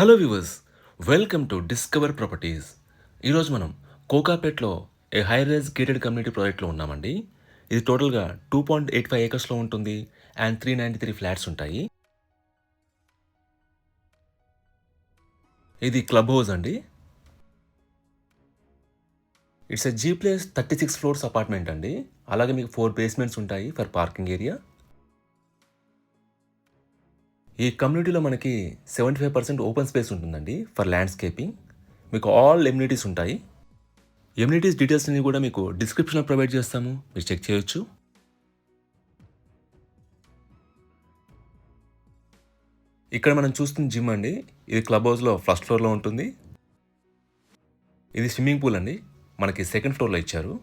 Hello viewers, welcome to discover properties. ఈరోజు మనం కోకాపేట్లో ఏ high rise gated community ప్రాజెక్ట్లో ఉన్నామండి. ఇది టోటల్గా 2.85 ఏకర్స్లో ఉంటుంది అండ్ 393 ఫ్లాట్స్ ఉంటాయి. ఇది క్లబ్ హౌస్ అండి. It's a G+36 floors apartment అండి. అలాగే మీకు 4 బేస్మెంట్స్ ఉంటాయి ఫర్ పార్కింగ్ ఏరియా. ఈ కమ్యూనిటీలో మనకి 75% ఓపెన్ స్పేస్ ఉంటుందండి ఫర్ ల్యాండ్స్కేపింగ్. మీకు ఆల్ ఎమ్యూనిటీస్ ఉంటాయి. ఎమ్యూనిటీస్ డీటెయిల్స్ అన్ని కూడా మీకు డిస్క్రిప్షన్లో ప్రొవైడ్ చేస్తాము, మీరు చెక్ చేయొచ్చు. ఇక్కడ మనం చూస్తున్న జిమ్ అండి. ఇది క్లబ్ హౌస్లో ఫస్ట్ ఫ్లోర్లో ఉంటుంది. ఇది స్విమ్మింగ్ పూల్ అండి, మనకి సెకండ్ ఫ్లోర్లో ఇచ్చారు.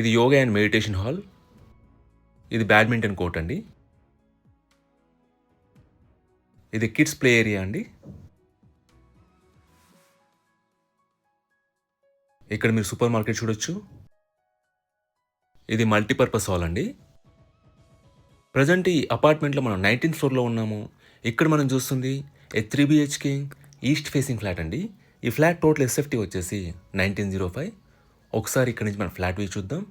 ఇది యోగా అండ్ మెడిటేషన్ హాల్. ఇది బ్యాడ్మింటన్ కోర్ట్ అండి. ఇది కిడ్స్ ప్లే ఏరియా అండి. ఇక్కడ మీరు సూపర్ మార్కెట్ చూడొచ్చు. ఇది మల్టీపర్పస్ హాల్ అండి. ప్రజెంట్ ఈ అపార్ట్మెంట్లో మనం 19th ఫ్లోర్లో ఉన్నాము. ఇక్కడ మనం చూస్తుంది ఏ 3 BHK ఈస్ట్ ఫేసింగ్ ఫ్లాట్ అండి. ఈ ఫ్లాట్ టోటల్ ఎస్ఎఫ్టీ వచ్చేసి 1905. ఒకసారి ఇక్కడ నుంచి మనం ఫ్లాట్ వ్యూ చూద్దాం.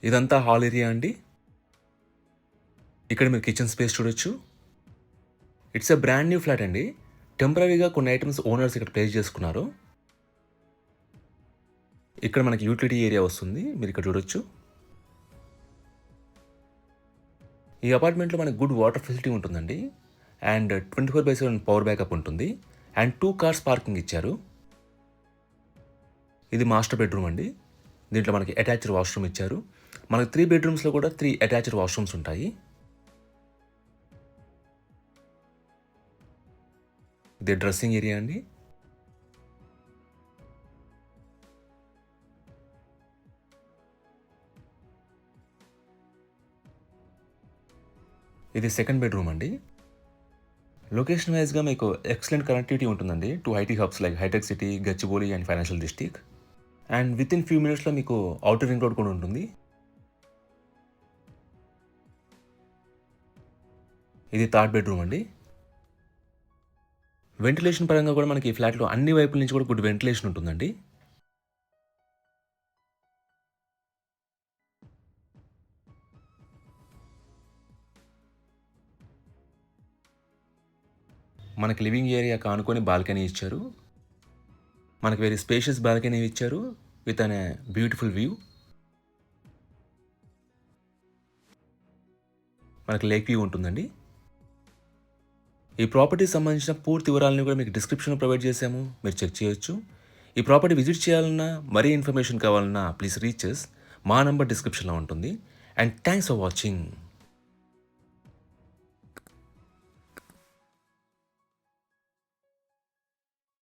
ఇదంతా హాల్ ఏరియా అండి. ఇక్కడ మీరు కిచెన్ స్పేస్ చూడొచ్చు. It's a brand new flat అండి. టెంపరీగా కొన్ని ఐటమ్స్ ఓనర్స్ ఇక్కడ ప్లేస్ చేసుకున్నారు. ఇక్కడ మనకి యూటిలిటీ ఏరియా వస్తుంది, మీరు ఇక్కడ చూడొచ్చు. ఈ అపార్ట్మెంట్లో మనకి గుడ్ వాటర్ ఫెసిలిటీ ఉంటుందండి అండ్ 24/7 పవర్ బ్యాకప్ ఉంటుంది అండ్ 2 కార్స్ పార్కింగ్ ఇచ్చారు. ఇది మాస్టర్ బెడ్రూమ్ అండి. దీంట్లో మనకి అటాచ్డ్ వాష్రూమ్ ఇచ్చారు. మనకి 3 బెడ్రూమ్స్లో కూడా 3 అటాచ్డ్ వాష్రూమ్స్ ఉంటాయి. ఇది డ్రెస్సింగ్ ఏరియా అండి. ఇది సెకండ్ బెడ్రూమ్ అండి. లొకేషన్ వైజ్గా మీకు ఎక్సలెంట్ కనెక్టివిటీ ఉంటుందండి to IT hubs like Hitech City, Gachibowli and financial district. And within few మినిట్స్లో మీకు అవుటర్ రింగ్ రోడ్ కూడా ఉంటుంది. ఇది థర్డ్ బెడ్రూమ్ అండి. వెంటిలేషన్ పరంగా కూడా మనకి ఈ ఫ్లాట్లో అన్ని వైపుల నుంచి కూడా గుడ్ వెంటిలేషన్ ఉంటుందండి. మనకి లివింగ్ ఏరియా కానుకొని బాల్కనీ ఇచ్చారు. మనకి వెరీ స్పేషియస్ బాల్కనీ ఇచ్చారు విత్ అన్ బ్యూటిఫుల్ వ్యూ. మనకి లేక్ వ్యూ ఉంటుందండి. ఈ ప్రాపర్టీకి సంబంధించిన పూర్తి వివరాలను కూడా మీకు డిస్క్రిప్షన్లో ప్రొవైడ్ చేశాము, మీరు చెక్ చేయొచ్చు. ఈ ప్రాపర్టీ విజిట్ చేయాలన్నా, మరీ ఇన్ఫర్మేషన్ కావాలన్నా ప్లీజ్ రీచెస్ మా నంబర్ డిస్క్రిప్షన్లో ఉంటుంది. And thanks for watching.